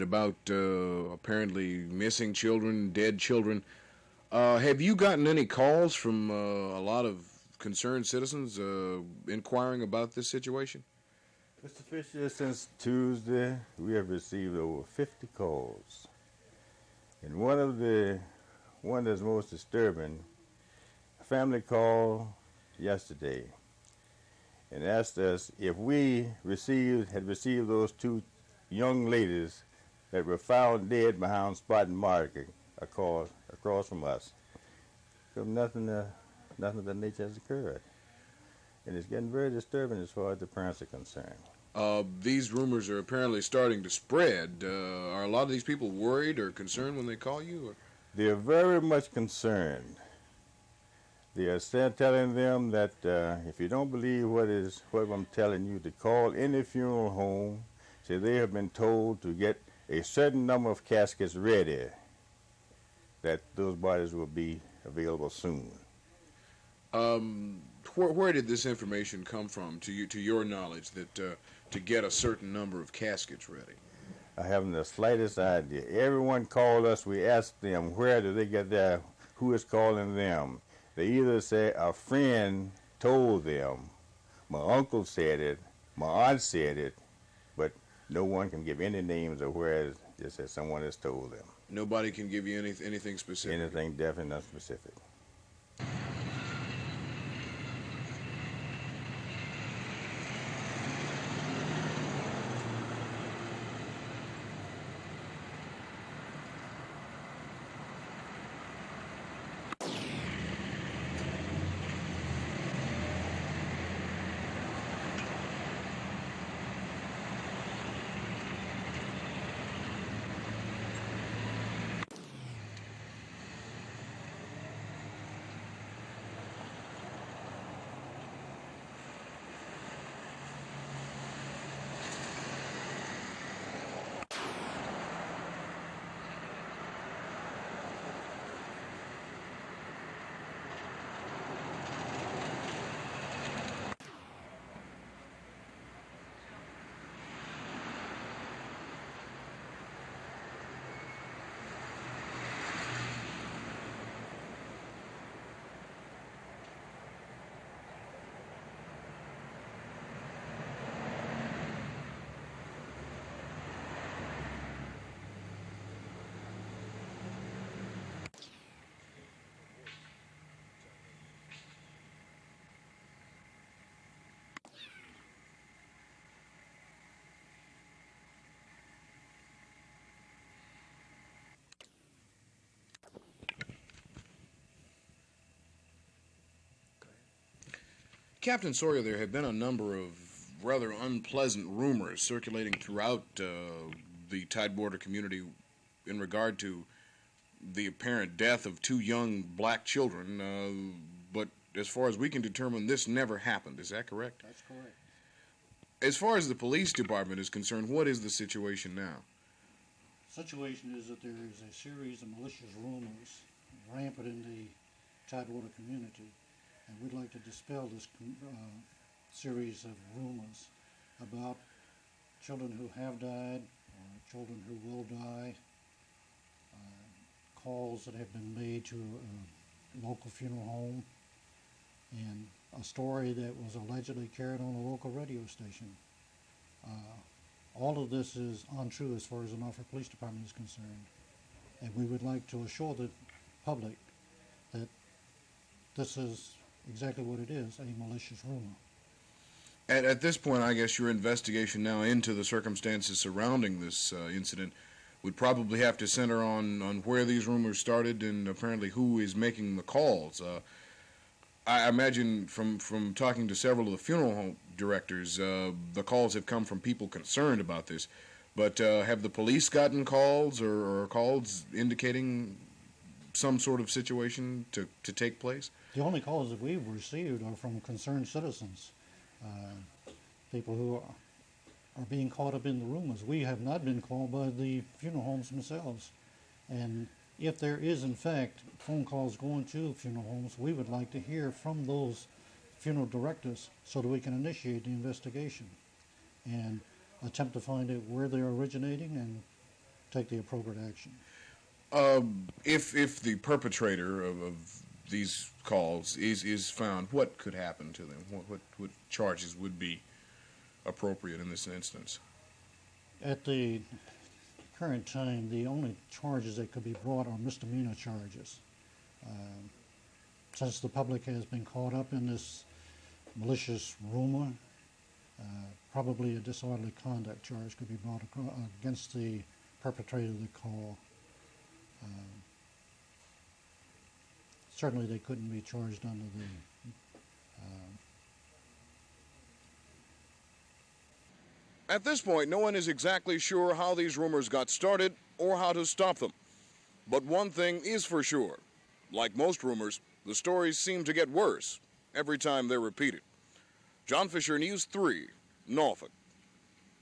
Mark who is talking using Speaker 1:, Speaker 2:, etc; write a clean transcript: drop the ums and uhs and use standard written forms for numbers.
Speaker 1: about apparently missing children, dead children. Have you gotten any calls from a lot of concerned citizens inquiring about this situation?
Speaker 2: Mr. Fisher, since Tuesday, we have received over 50 calls. And one that's most disturbing, a family called yesterday and asked us if we had received those two young ladies that were found dead behind spot and marker across from us. So nothing of that nature has occurred. And it's getting very disturbing as far as the parents are concerned.
Speaker 1: These rumors are apparently starting to spread. Are a lot of these people worried or concerned when they call you? Or?
Speaker 2: They're very much concerned. They are telling them that if you don't believe what I'm telling you, to call any funeral home. Say they have been told to get a certain number of caskets ready, that those bodies will be available soon.
Speaker 1: Where did this information come from, to your knowledge, that to get a certain number of caskets ready?
Speaker 2: I haven't the slightest idea. Everyone called us. We asked them where did they get that, who is calling them. They either say a friend told them, my uncle said it, my aunt said it, but no one can give any names of where, just that someone has told them.
Speaker 1: Nobody can give you anything specific?
Speaker 2: Anything definitely not specific.
Speaker 1: Captain Sawyer, there have been a number of rather unpleasant rumors circulating throughout the Tidewater community in regard to the apparent death of two young black children, but as far as we can determine, this never happened. Is that correct?
Speaker 3: That's correct.
Speaker 1: As far as the police department is concerned, what is the situation now?
Speaker 3: The situation is that there is a series of malicious rumors rampant in the Tidewater community, and we'd like to dispel this series of rumors about children who have died, or children who will die, calls that have been made to a local funeral home, and a story that was allegedly carried on a local radio station. All of this is untrue as far as the Norfolk Police Department is concerned, and we would like to assure the public that this is exactly what it is, a malicious rumor.
Speaker 1: At this point, I guess your investigation now into the circumstances surrounding this incident would probably have to center on where these rumors started and apparently who is making the calls. I imagine from talking to several of the funeral home directors, the calls have come from people concerned about this. But have the police gotten calls or calls indicating some sort of situation to take place?
Speaker 3: The only calls that we've received are from concerned citizens, people who are being caught up in the rumors. We have not been called by the funeral homes themselves. And if there is, in fact, phone calls going to funeral homes, we would like to hear from those funeral directors so that we can initiate the investigation and attempt to find out where they're originating and take the appropriate action.
Speaker 1: If the perpetrator of these calls is found, what could happen to them? What charges would be appropriate in this instance?
Speaker 3: At the current time, the only charges that could be brought are misdemeanor charges. Since the public has been caught up in this malicious rumor, probably a disorderly conduct charge could be brought against the perpetrator of the call. Certainly they couldn't be charged under the
Speaker 4: At this point, no one is exactly sure how these rumors got started or how to stop them. But one thing is for sure. Like most rumors, the stories seem to get worse every time they're repeated. John Fisher, News 3, Norfolk.